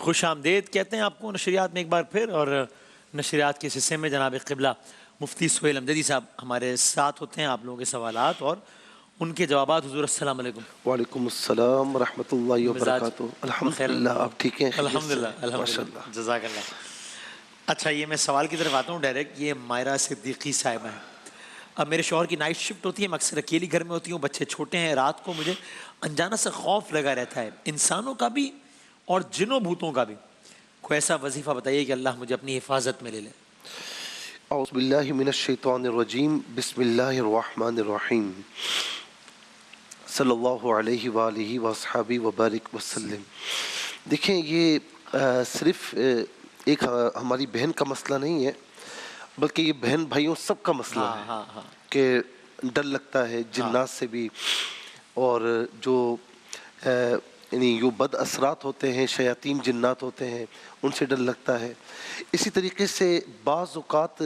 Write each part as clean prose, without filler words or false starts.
خوش آمدید کہتے ہیں آپ کو نشریات میں ایک بار پھر، اور نشریات کے اس حصے میں جناب قبلہ مفتی سہیل امجدی صاحب ہمارے ساتھ ہوتے ہیں، آپ لوگوں کے سوالات اور ان کے جوابات۔ حضور السلام علیکم۔ وعلیکم السلام ورحمۃ اللہ مزاج وبرکاتہ۔ بخیر؟ الحمدللہ، آپ ٹھیک ہیں؟ خیریت سے؟ الحمدللہ ماشاء الحمدللہ، اللہ۔ جزاک اللہ۔ اچھا، یہ میں سوال کی طرف آتا ہوں ڈائریکٹ۔ یہ مائرہ صدیقی صاحبہ ہیں۔ اب میرے شوہر کی نائٹ شفٹ ہوتی ہے، میں اکثر اکیلی گھر میں ہوتی ہوں، بچے چھوٹے ہیں، رات کو مجھے انجانا سے خوف لگا رہتا ہے، انسانوں کا بھی اور جنوں بھوتوں کا بھی۔ کوئی ایسا وظیفہ بتائیے کہ اللہ مجھے اپنی حفاظت میں لے لے۔ اعوذ باللہ من الشیطان الرجیم، بسم اللہ الرحمن الرحیم، صلی اللہ علیہ وآلہ وصحبہ وبارک وسلم۔ دیکھیں، یہ صرف ایک ہماری بہن کا مسئلہ نہیں ہے، بلکہ یہ بہن بھائیوں سب کا مسئلہ ہے کہ ڈر لگتا ہے جنات سے بھی، اور جو یعنی جو بد اثرات ہوتے ہیں، شیاطین جنات ہوتے ہیں، ان سے ڈر لگتا ہے۔ اسی طریقے سے بعض اوقات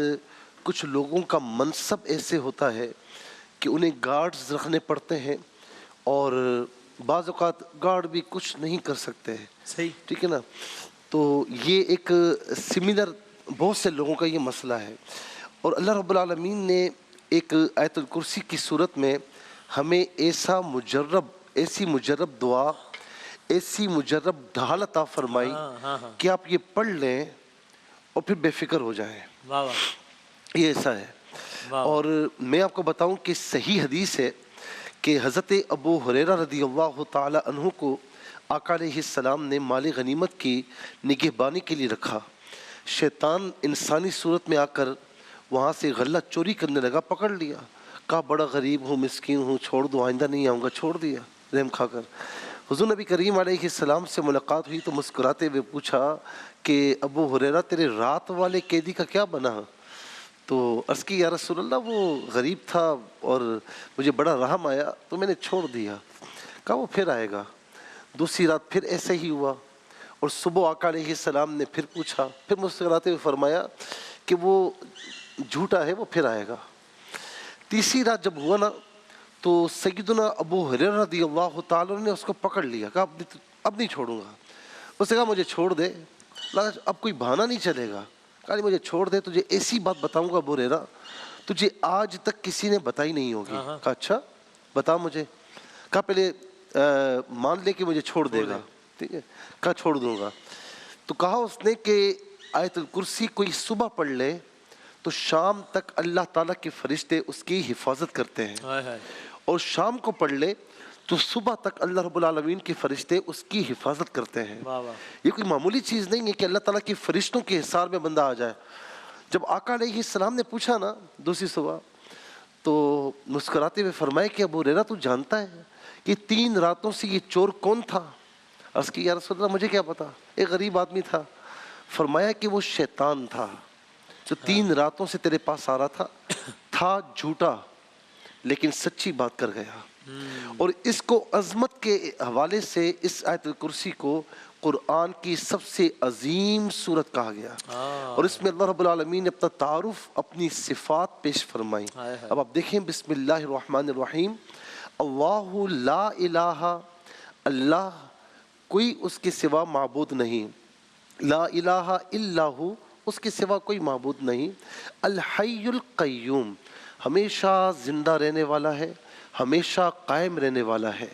کچھ لوگوں کا منصب ایسے ہوتا ہے کہ انہیں گارڈز رکھنے پڑتے ہیں، اور بعض اوقات گارڈ بھی کچھ نہیں کر سکتے ہیں۔ صحیح، ٹھیک ہے نا؟ تو یہ ایک سملر بہت سے لوگوں کا یہ مسئلہ ہے، اور اللہ رب العالمین نے ایک آیت الکرسی کی صورت میں ہمیں ایسی مجرب دعا، ایسی مجرب ڈھال عطا فرمائی کہ آپ یہ پڑھ لیں اور پھر بے فکر ہو جائیں۔ واہ واہ، یہ ایسا ہے۔ اور میں آپ کو بتاؤں کہ صحیح حدیث ہے کہ حضرت ابو ہریرہ رضی اللہ تعالی عنہ کو آقا علیہ السلام نے مال غنیمت کی نگہبانی کے لیے رکھا۔ شیطان انسانی صورت میں آ کر وہاں سے غلہ چوری کرنے لگا، پکڑ لیا، کہا بڑا غریب ہوں، مسکین ہوں، چھوڑ دو، آئندہ نہیں آؤں گا، چھوڑ دیا رحم کھا کر۔ حضور نبی کریم علیہ السلام سے ملاقات ہوئی تو مسکراتے ہوئے پوچھا کہ ابو ہریرہ تیرے رات والے قیدی کا کیا بنا؟ تو عرض کی یا رسول اللہ، وہ غریب تھا اور مجھے بڑا رحم آیا تو میں نے چھوڑ دیا۔ کہا وہ پھر آئے گا۔ دوسری رات پھر ایسے ہی ہوا، اور صبح آقا علیہ السلام نے پھر پوچھا، پھر مسکراتے ہوئے فرمایا کہ وہ جھوٹا ہے، وہ پھر آئے گا۔ تیسری رات جب ہوا نا تو سیدنا ابو ہریرہ رضی اللہ تعالیٰ نے اس کو پکڑ لیا، کہا اب نہیں چھوڑوں گا۔ اس نے کہا مجھے چھوڑ دے، اب کوئی بہانہ نہیں چلے گا۔ کہا مجھے چھوڑ دے، تجھے ایسی بات بتاؤں گا ابو ہریرہ تجھے آج تک کسی نے بتائی نہیں ہوگی۔ کہا اچھا بتا مجھے۔ کہا پہلے مان لے کہ مجھے چھوڑ دے گا۔ ٹھیک ہے، کہا چھوڑ دوں گا۔ تو کہا اس نے کہ آیت الکرسی کوئی صبح پڑھ لے تو شام تک اللہ تعالیٰ کے فرشتے اس کی حفاظت کرتے ہیں، اور شام کو پڑھ لے تو صبح تک اللہ رب العالمین کے فرشتے اس کی حفاظت کرتے ہیں۔ یہ کوئی معمولی چیز نہیں ہے کہ اللہ تعالیٰ کے فرشتوں کے حصار میں بندہ آ جائے۔ جب آقا علیہ السلام نے پوچھا نا دوسری صبح، تو مسکراتے ہوئے فرمائے کہ ابو ہریرہ تو جانتا ہے کہ 3 راتوں سے یہ چور کون تھا؟ عرض کی یا رسول اللہ مجھے کیا پتا، ایک غریب آدمی تھا۔ فرمایا کہ وہ شیطان تھا جو 3 راتوں سے تیرے پاس آ رہا تھا جھوٹا لیکن سچی بات کر گیا۔ اور اس کو عظمت کے حوالے سے اس آیت الکرسی کو قرآن کی سب سے عظیم سورت کہا گیا، اور اس میں اللہ رب العالمین نے اپنا تعارف، اپنی صفات پیش فرمائی۔ اب آپ دیکھیں، بسم اللہ الرحمن الرحیم، اللہ لا الہ، اللہ کوئی اس کے سوا معبود نہیں، لا الہ الا ہو، اس کے سوا کوئی معبود نہیں، الحی القیوم، ہمیشہ زندہ رہنے والا ہے، ہمیشہ قائم رہنے والا ہے،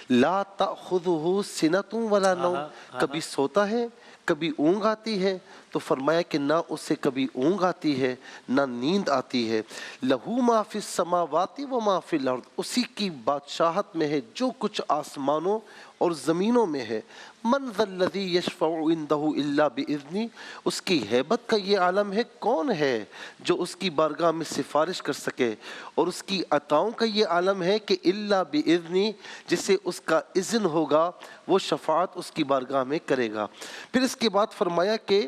لا تأخذہ سنۃ ولا نوم، کبھی سوتا ہے کبھی اونگ آتی ہے، تو فرمایا کہ نہ اسے کبھی اونگ آتی ہے نہ نیند آتی ہے، لہو ما فی السماوات و ما فی الارض، اسی کی بادشاہت میں ہے جو کچھ آسمانوں اور زمینوں میں ہے، من ذا الذی یشفع عندہ الا باذنہ، اس کی ہیبت کا یہ عالم ہے، کون ہے جو اس کی بارگاہ میں سفارش کر سکے، اور اس کی عطاؤں کا یہ عالم ہے کہ الا باذنہ، جسے اس کا اذن ہوگا وہ شفاعت اس کی بارگاہ میں کرے گا۔ پھر اس کے بعد فرمایا کہ